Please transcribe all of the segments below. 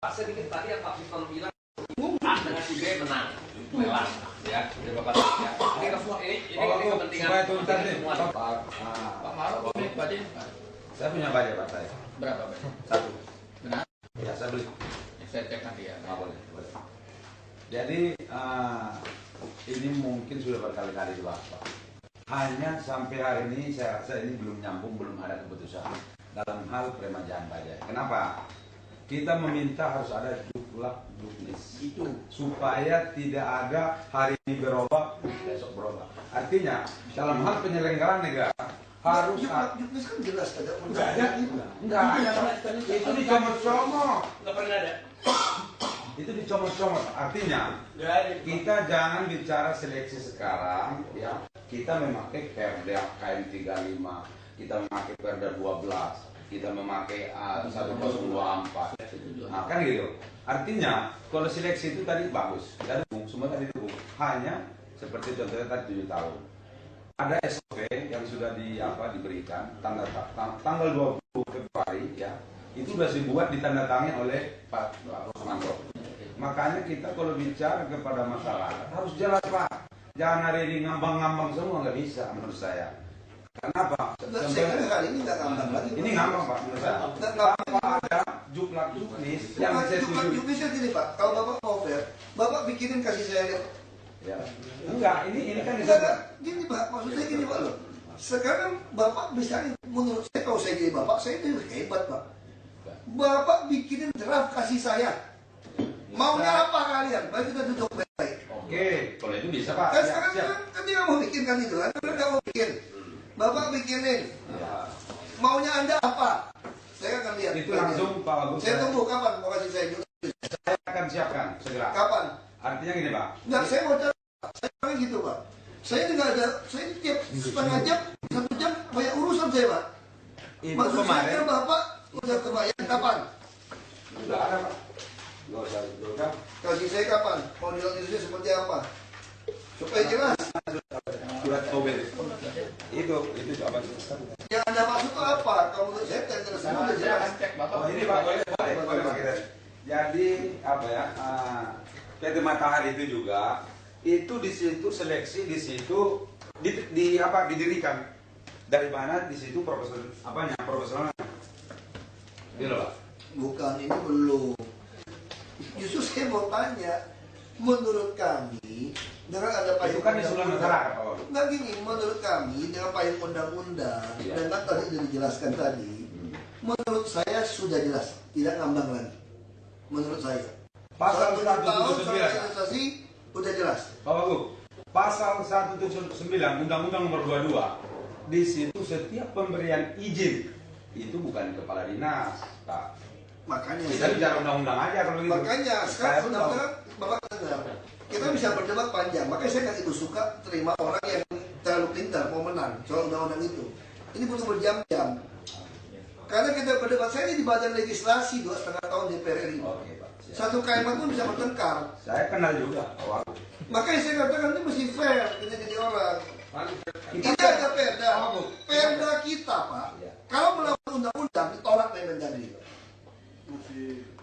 sedikit tadi yang Pak Victor bilang A dengan si B menang, lelas ya. Dari Bapak ya. Ini kepentingan semua. Pak Maruf punya badan. Saya punya banyak partai. Berapa banyak? Satu. Benar? Ya saya beli. Saya cek nanti ya. Boleh. Jadi ini mungkin sudah berkali-kali dibahas Pak. Hanya sampai hari ini saya rasa ini belum nyambung, belum ada keputusan dalam hal peremajaan pajak. Kenapa? Kita meminta harus ada juklak juknis itu supaya tidak ada hari ini berubah besok berubah. Artinya dalam hal penyelenggaraan negara harus juknis kan jelas ada enggak itu dicomot-comot, Nggak pernah ada. itu dicomot-comot. Artinya kita jangan bicara seleksi sekarang ya, kita memakai Perda KM 35, kita memakai Perda 12, kita memakai 1024. Nah kan gitu. Artinya kalau seleksi itu tadi bagus, kita dukung, semua tadi dukung. Hanya seperti contohnya tadi 7 tahun. Ada SOP yang sudah diberikan tanggal 20 Februari ya. Itu sudah dibuat ditandatangani oleh Pak Rosmanto. Makanya kita kalau bicara kepada masyarakat harus jelas Pak. Jangan hari ini ngambang-ngambang semua, nggak bisa menurut saya. Kenapa? Saya kira kali ini nggak ngambang lagi. Ini ngambang Pak menurut saya. Tanpa ada juklak juknis yang saya setuju. Juknisnya gini Pak, kalau Bapak mau fair, Bapak bikinin kasih saya lihat. Ya. Enggak, ini kan gini Pak, maksud saya gini Pak loh. Sekarang Bapak bisa, menurut saya kalau saya jadi Bapak, saya itu hebat Pak. Bapak bikinin draft kasih saya. Maunya apa kalian? Baik kita duduk baik-baik. Oke, kalau itu bisa Pak. Kan sekarang kan dia mau bikinkan itu kan, nggak mau bikin. Bapak bikinin. Ya. Maunya Anda apa? Saya akan lihat. Itu langsung Pak Agus. Saya tunggu kapan mau kasih saya juknis. Saya akan siapkan segera. Kapan? Artinya gini Pak. Enggak, saya mau cari. Saya bilang gitu Pak. Saya nggak ada. Saya tiap setengah jam, 1 jam banyak urusan saya Pak. Itu Maksud kemarin. saya Bapak udah kebayang kapan? Sudah ada Pak. Nggak usah. Kasih saya kapan? Mau nilai seperti apa? Supaya jelas. Surat mobil. Itu apa? Yang Anda maksud itu apa? Kalau menurut saya tender semua udah jelas. Oh ini Pak, boleh Pak kita. Jadi apa ya? PT Matahari itu juga itu di situ seleksi di situ didirikan. Dari mana di situ profesional. Gitu Pak. Bukan, ini belum. Justru saya mau tanya, menurut kami dengan ada payung Itu kan usulan masyarakat Pak. Nggak gini, menurut kami dengan payung undang-undang dan kan tadi sudah dijelaskan tadi, menurut saya sudah jelas, tidak ngambang lagi. Menurut saya. Pasal 179 179 udah jelas. Pak Wagub, pasal 179 Undang-Undang Nomor 22 di situ setiap pemberian izin itu bukan kepala dinas, Pak. Makanya Kita bicara undang-undang aja kalau gitu. makanya sekarang undang-undang Bapak dengar. Kita bisa berdebat panjang. Makanya saya kan itu suka terima orang yang terlalu pintar mau menang soal undang-undang itu. Ini butuh berjam-jam. Karena kita berdebat, saya ini di badan legislasi 2,5 tahun DPR RI. Oke, Pak. Siap. Satu kalimat pun bisa bertengkar. Saya kenal juga, Pak Wagub. Makanya saya katakan ini mesti fair kita jadi orang. Kita Kita ada perda, perda kita Pak. Ya. Kalau melawan undang-undang ditolak dengan Mendagri.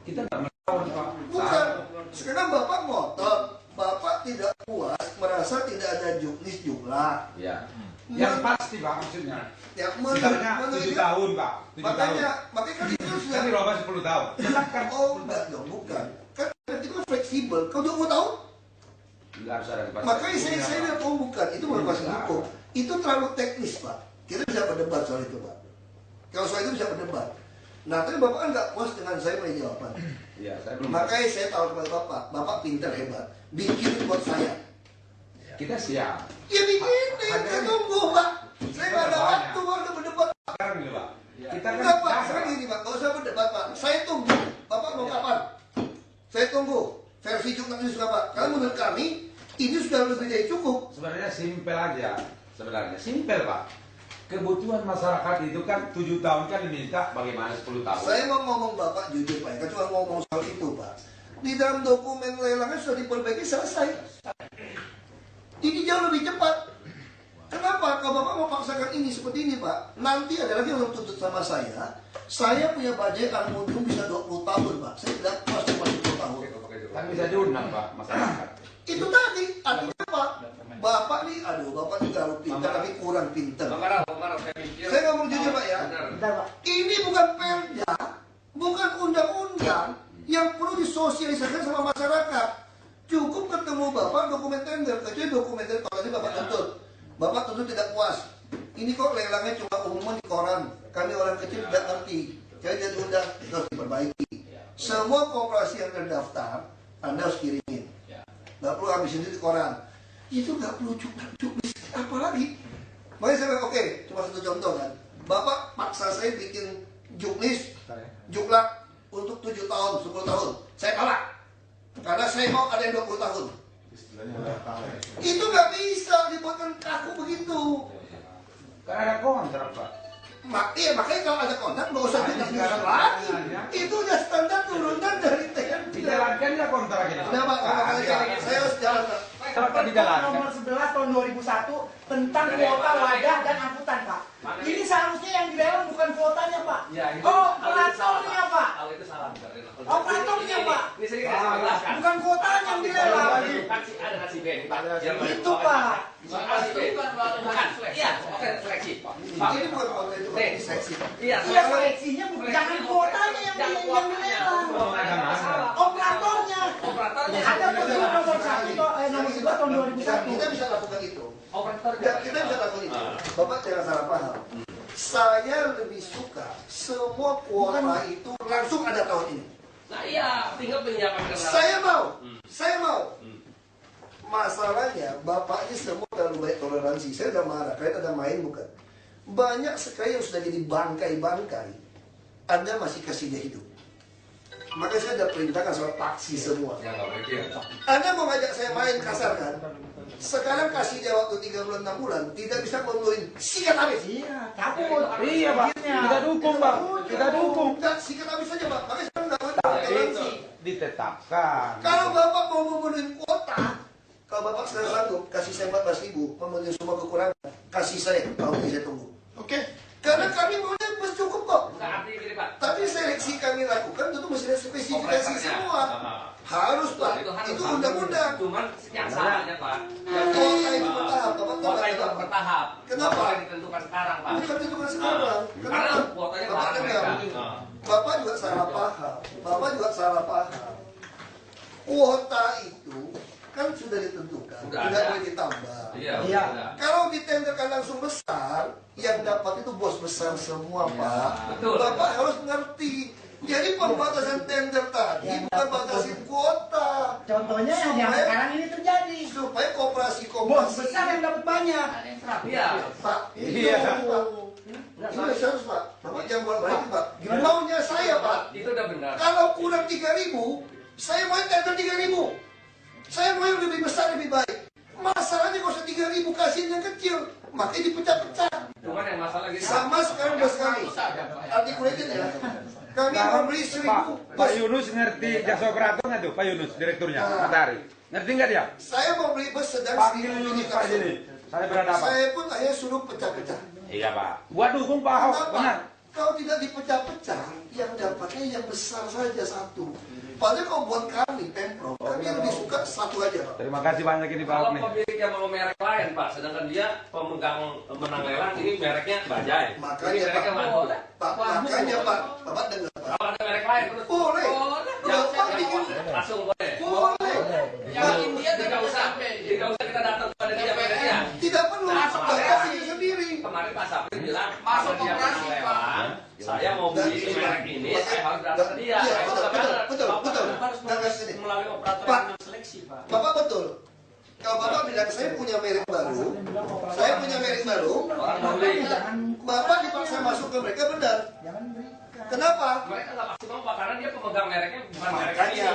Kita nggak melawan, Pak. Bukan. Sekarang Bapak ngotot, Bapak tidak puas, merasa tidak ada juknis jumlah. Ya. Yang pasti, Pak, maksudnya. Ya, Misalnya 7 tahun, Pak. 7 tahun. makanya kan itu sudah. Kan dirubah 10 tahun. Silahkan. Oh, enggak dong, bukan. Kan itu kan fleksibel. Kalau 20 tahun, Nggak harus ada kepastian. makanya saya bilang, oh bukan, itu bukan kepastian hukum. Itu terlalu teknis, Pak. Kita bisa berdebat soal itu, Pak. Kalau soal itu bisa berdebat. Nah, tapi Bapak kan nggak puas dengan saya punya jawaban. Iya, saya belum. Makanya saya tahu kepada Bapak, Bapak pintar hebat. Bikin buat saya. Kita siap. Ya bikin, saya tunggu, Pak. Saya nggak ada waktu untuk berdebat. Sekarang gitu, Pak. Kita kan Enggak, Pak. Sekarang gini, Pak. Nggak usah berdebat, Pak. Saya tunggu. Bapak mau kapan? Saya tunggu. Versi jurnal itu suka, Pak. Karena menurut kami, ini sudah lebih dari cukup. Sebenarnya simpel aja. Sebenarnya simpel, Pak. Kebutuhan masyarakat itu kan 7 tahun kan diminta, bagaimana 10 tahun. Saya mau ngomong Bapak jujur, Pak. Kan cuma ngomong soal itu, Pak. Di dalam dokumen lelangnya sudah diperbaiki, selesai. Ini jauh lebih cepat. Kenapa? Kalau Bapak mau paksakan ini seperti ini, Pak, nanti ada lagi yang tuntut sama saya. Saya punya budget Almudium bisa 20 tahun, Pak. Saya tidak puas bisa diundang Pak masyarakat. Itu tadi, artinya apa? Bapak nih, Bapak nih terlalu pintar tapi kurang pintar. Saya ngomong jujur Pak ya, ini bukan perda, bukan undang-undang yang perlu disosialisasikan sama masyarakat. Cukup ketemu Bapak dokumen tender, kecuali dokumen tender kalau ini Bapak tuntut. Bapak tuntut tidak puas. Ini kok lelangnya cuma umuman di koran. Kami orang kecil tidak ngerti. Jadi dia diundang, itu harus diperbaiki. Semua koperasi yang terdaftar, Anda harus kirimin. Nggak perlu habisin di koran. Itu nggak perlu cuplis, apalagi. Makanya saya bilang, oke, cuma satu contoh kan. Bapak paksa saya bikin juklak untuk 7 tahun, 10 tahun. Saya kalah. Karena saya mau ada yang 20 tahun. Itu nggak bisa dibuatkan kaku begitu. Karena ada kontrak Pak. Iya, makanya kalau ada kontrak nggak usah juklak lagi. Itu udah standar turunan dari TNT. Dijalankan nggak kontrak ini? Nah, Pak, saya harus jalan. Kenapa dijalankan? Nomor 11 tahun 2001 tentang kuota wadah dan angkutan, Pak. Ini seharusnya yang dilelang bukan kuotanya, Pak. Operatornya, Pak. Operatornya, Pak. Bukan kuotanya yang dilelang. Ada nasi B, Pak. Itu, Pak. Bukan, iya, oke, seleksi. Ini bukan kontrak itu, Pak. Seksi. Iya, Iya, seleksinya jangan kuotanya yang dilelang. Operatornya. Ada petunjuk nomor 11 tahun 2001. Kita bisa lakukan itu. Operator Kita bisa lakukan itu. Bapak jangan salah paham. Saya lebih suka semua kuota itu langsung ada tahun ini. Nah iya, tinggal penyiapan kendaraan. Saya mau. Masalahnya Bapak ini semua terlalu banyak toleransi. Saya udah marah, kalian ada main bukan? Banyak sekali yang sudah jadi bangkai-bangkai. Anda masih kasih dia hidup. Makanya saya udah perintahkan soal taksi semua. Ya nggak boleh. Anda mau ngajak saya main kasar kan? Sekarang kasih dia waktu 3 bulan 6 bulan, tidak bisa ngeluarin sikat habis. Iya, cabut. Iya Pak, kita dukung Pak, kita dukung. Enggak, sikat habis saja Pak. Makanya saya nggak mau toleransi. Ditetapkan. Kalau Bapak mau memenuhi kuota, kalau Bapak sudah sanggup, kasih saya 14.000, memenuhi semua kekurangan, kasih saya, tahun ini saya tunggu. Oke? Karena kami maunya cukup kok. Nggak artinya gini Pak. Tapi seleksi kami lakukan tentu mesti ada spesifikasi semua. Harus Pak, itu undang-undang. Cuman yang salahnya Pak. Kuota itu bertahap, Bapak tahu Kuota itu kenapa? bertahap. Kenapa? Bukan ditentukan sekarang Pak. Bukan ditentukan sekarang. Karena Kenapa? kuotanya Bapak barang dengar. mereka. Bapak juga salah paham. Bapak juga salah paham. Kuota itu kan sudah ditentukan, Sudah tidak ada. boleh ditambah. Iya. Iya. udah. Kalau ditenderkan langsung besar, yang dapat itu bos besar semua Pak. betul. Bapak harus ngerti. Jadi pembatasan tender tadi bukan batasin kuota. Contohnya yang sekarang ini terjadi. Supaya Bos koperasi-koperasi besar yang dapat banyak. Iya. Pak, Iya. Pak. Ini serius Pak. Bapak jangan balik Pak. Maunya saya Pak. Itu udah benar. Kalau kurang 3.000, saya mau tender 3.000. Saya mau yang lebih besar lebih baik. Masalahnya kalau 3.000 kasihin yang kecil, makanya dipecah-pecah. Cuman yang masalah gini. Sama sekarang udah sekali. Articulated ya. Kami membeli 1.000. Pak Yunus ngerti jasa operator nggak tuh? Pak Yunus direkturnya, Matahari. Ngerti nggak dia? Saya mau beli bus sedang Panggil 1.000 Yunus unit Pak langsung. sini. Saya berhadapan. Saya pun akhirnya suruh pecah-pecah. Iya Pak. Gua dukung Pak Ahok, Kenapa? benar. Kalau tidak dipecah-pecah, yang dapatnya yang besar saja satu. Padahal kalau buat kami, Pemprov, kami lebih suka satu aja Pak. Terima kasih banyak ini Pak Ahok Kalau nih. pemiliknya mau merek lain Pak, sedangkan dia pemegang menang lelang ini mereknya Bajai. Ini Makanya mereknya Pak, Wahyu. makanya Pak, Bapak dengar Pak. Kalau ada merek lain terus Boleh. Jangan Bapak bikin, langsung boleh. boleh. Yakin dia tidak usah kita datang kepada dia pada dia. Tidak perlu, Bapak bikin sendiri. Kemarin Pak Sapri bilang masuk dia menang lelang, saya mau beli merek ini, saya harus datang ke dia. Iya, Itu betul, nggak benar. betul. Bapak harus Jangan sini. melalui operator Pak. yang seleksi Pak. Bapak betul. Kalau Bapak bilang saya punya merek baru, Orang mau beli. Bapak dipaksa masuk ke mereka benar. Jangan berikan. Kenapa? Mereka nggak pasti mau Pak, karena dia pemegang mereknya bukan merek ini. Makanya,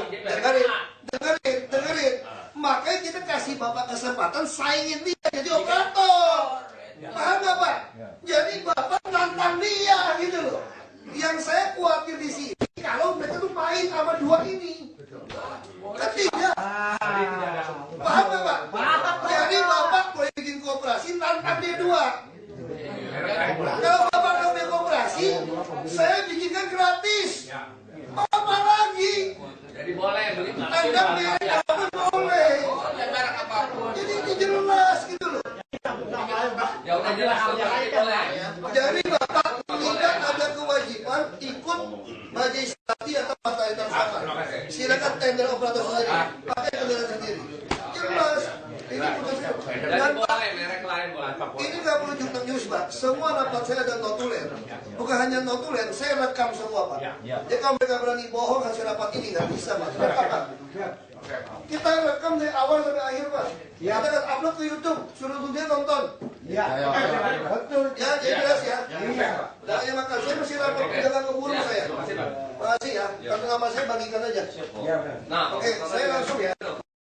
Dia merek dengerin. Makanya kita kasih Bapak kesempatan saingin dia jadi operator. Paham nggak Pak? Jadi Bapak nantang dia gitu loh. Yang saya khawatir di sini kalau mereka tuh main sama dua ini. Kan tidak. Paham nggak Pak? Jadi Bapak boleh bikin kooperasi nantang dia dua. Kalau Bapak nggak punya kooperasi, saya bikinkan gratis. Apa lagi? Jadi boleh beli Anda merek apa boleh. Merek apapun. Jadi ini jelas gitu loh. Ya udah jelas boleh. Jadi Bapak tidak ada kewajiban ikut majelis stati atau partai tersangka. Silakan tender operator sendiri, pakai kendaraan sendiri. Jelas. Ini putusnya. Jadi boleh merek lain boleh. Ini nggak perlu juntak news, Pak. Semua rapat saya ada notulen. Bukan hanya notulen, saya rekam semua, Pak. Jadi kalau mereka berani bohong hasil rapat ini nggak bisa, Pak. Rekam, Pak. Kita rekam dari awal sampai akhir, Pak. Kita akan upload ke YouTube, suruh dunia nonton. Iya. Betul. Ya, jadi jelas ya. Nah, ya maka saya masih lapor, jangan keburu saya. Makasih ya. Karena nama saya bagikan aja. Nah, Oke, saya langsung ya.